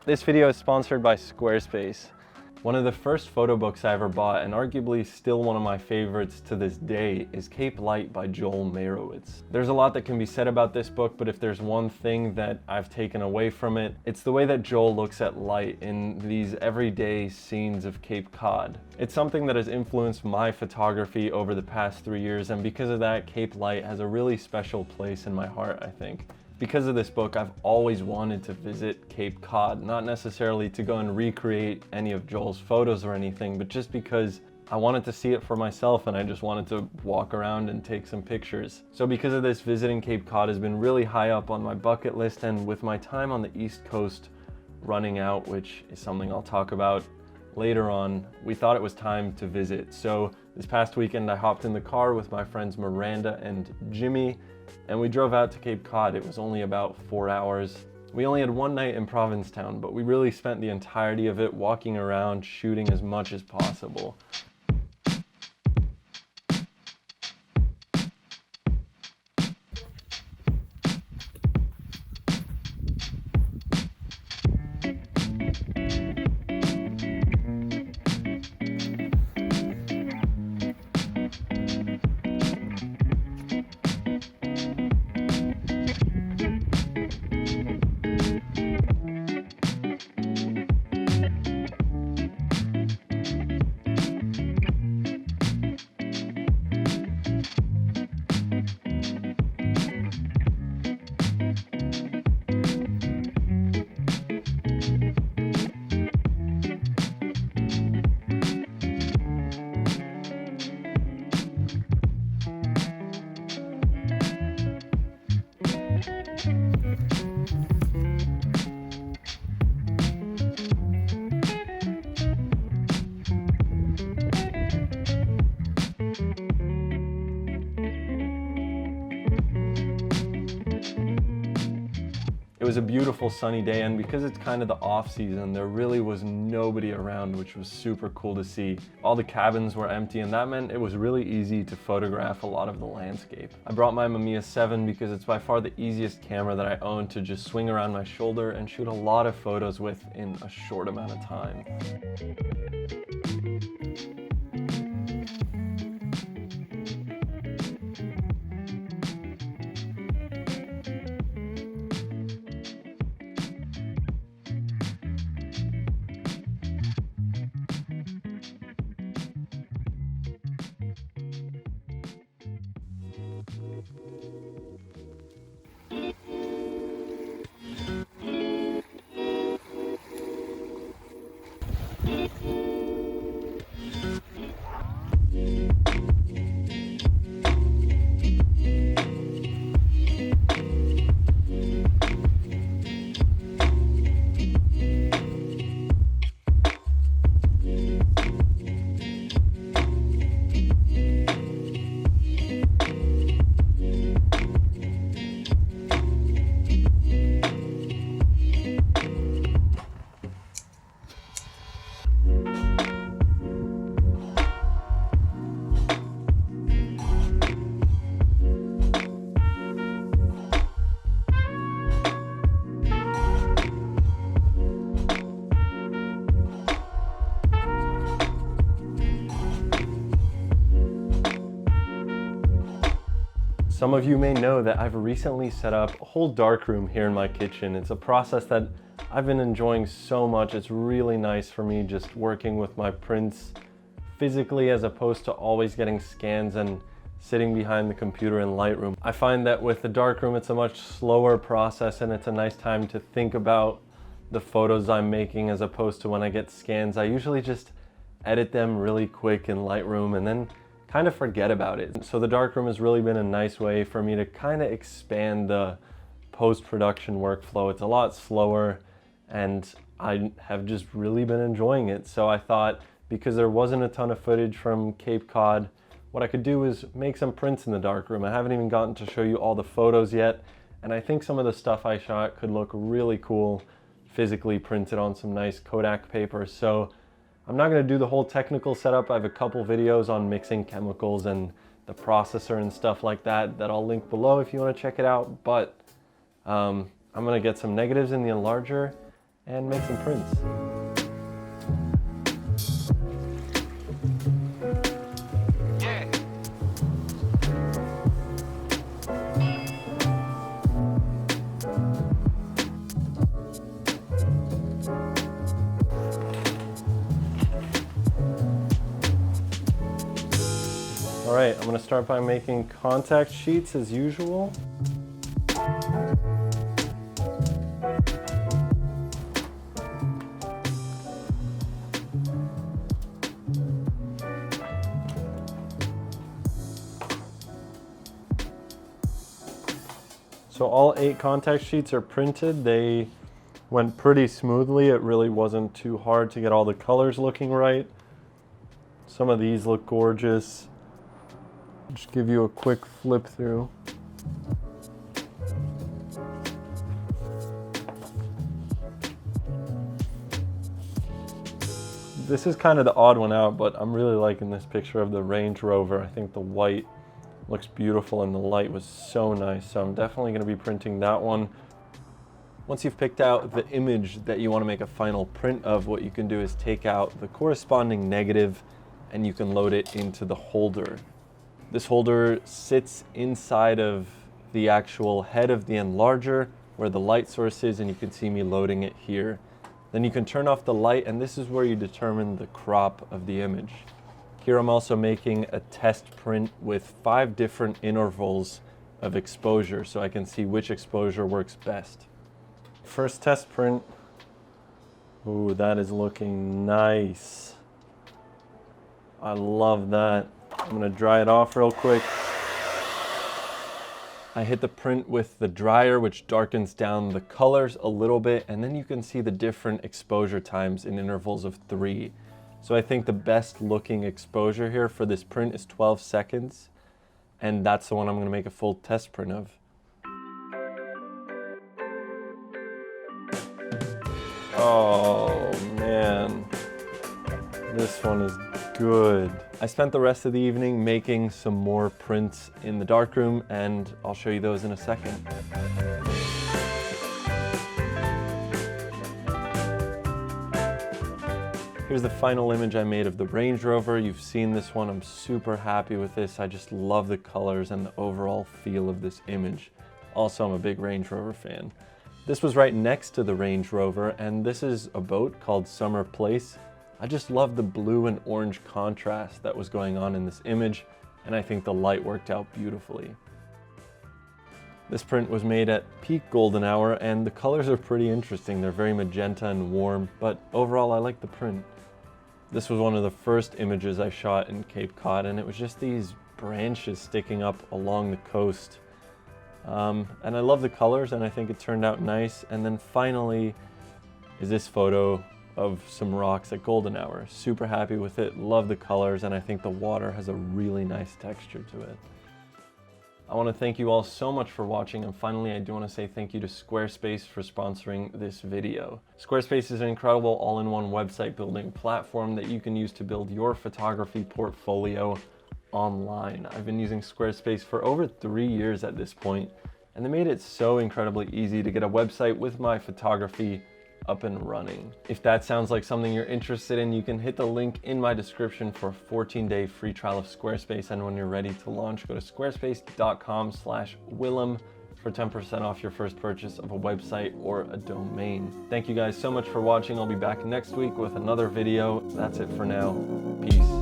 This video is sponsored by Squarespace. One of the first photo books I ever bought, and arguably still one of my favorites to this day, is Cape Light by Joel Meyrowitz. There's a lot that can be said about this book, but if there's one thing that I've taken away from it, it's the way that Joel looks at light in these everyday scenes of Cape Cod. It's something that has influenced my photography over the past 3 years, and because of that, Cape Light has a really special place in my heart, I think. Because of this book, I've always wanted to visit Cape Cod, not necessarily to go and recreate any of Joel's photos or anything, but just because I wanted to see it for myself and I just wanted to walk around and take some pictures. So because of this, visiting Cape Cod has been really high up on my bucket list, and with my time on the East Coast running out, which is something I'll talk about later on, we thought it was time to visit. So this past weekend, I hopped in the car with my friends Miranda and Jimmy, and we drove out to Cape Cod. It was only about 4 hours. We only had one night in Provincetown, but we really spent the entirety of it walking around, shooting as much as possible. It was a beautiful sunny day, and because it's kind of the off season, there really was nobody around, which was super cool to see. All the cabins were empty, and that meant it was really easy to photograph a lot of the landscape. I brought my Mamiya 7 because it's by far the easiest camera that I own to just swing around my shoulder and shoot a lot of photos with in a short amount of time. Some of you may know that I've recently set up a whole darkroom here in my kitchen. It's a process that I've been enjoying so much. It's really nice for me just working with my prints physically as opposed to always getting scans and sitting behind the computer in Lightroom. I find that with the darkroom, it's a much slower process, and it's a nice time to think about the photos I'm making as opposed to when I get scans. I usually just edit them really quick in Lightroom and then kind of forget about it. So the darkroom has really been a nice way for me to kind of expand the post-production workflow. It's a lot slower, and I have just really been enjoying it. So I thought, because there wasn't a ton of footage from Cape Cod, what I could do is make some prints in the darkroom. I haven't even gotten to show you all the photos yet, and I think some of the stuff I shot could look really cool physically printed on some nice Kodak paper. So I'm not going to do the whole technical setup. I have a couple videos on mixing chemicals and the processor and stuff like that that I'll link below if you want to check it out. But I'm going to get some negatives in the enlarger, and make some prints. All right, I'm gonna start by making contact sheets as usual. So all 8 contact sheets are printed. They went pretty smoothly. It really wasn't too hard to get all the colors looking right. Some of these look gorgeous. Just give you a quick flip through. This is kind of the odd one out, but I'm really liking this picture of the Range Rover. I think the white looks beautiful and the light was so nice. So I'm definitely going to be printing that one. Once you've picked out the image that you want to make a final print of, what you can do is take out the corresponding negative and you can load it into the holder. This holder sits inside of the actual head of the enlarger where the light source is, and you can see me loading it here. Then you can turn off the light, and this is where you determine the crop of the image. Here I'm also making a test print with 5 different intervals of exposure so I can see which exposure works best. First test print. Ooh, that is looking nice. I love that. I'm gonna dry it off real quick. I hit the print with the dryer, which darkens down the colors a little bit, and then you can see the different exposure times in intervals of 3. So I think the best looking exposure here for this print is 12 seconds, and that's the one I'm gonna make a full test print of. Oh man, this one is good. I spent the rest of the evening making some more prints in the darkroom, and I'll show you those in a second. Here's the final image I made of the Range Rover. You've seen this one. I'm super happy with this. I just love the colors and the overall feel of this image. Also, I'm a big Range Rover fan. This was right next to the Range Rover, and this is a boat called Summer Place. I just love the blue and orange contrast that was going on in this image, and I think the light worked out beautifully. This print was made at peak golden hour, and the colors are pretty interesting. They're very magenta and warm, but overall I like the print. This was one of the first images I shot in Cape Cod, and it was just these branches sticking up along the coast. And I love the colors, and I think it turned out nice. And then finally is this photo of some rocks at golden hour. Super happy with it, love the colors, and I think the water has a really nice texture to it. I want to thank you all so much for watching, and finally I do want to say thank you to Squarespace for sponsoring this video. Squarespace is an incredible all-in-one website building platform that you can use to build your photography portfolio online. I've been using Squarespace for over 3 years at this point, and they made it so incredibly easy to get a website with my photography up and running. If that sounds like something you're interested in, you can hit the link in my description for a 14-day free trial of Squarespace, and when you're ready to launch, go to squarespace.com/Willem for 10% off your first purchase of a website or a domain. Thank you guys so much for watching. I'll be back next week with another video. That's it for now. Peace.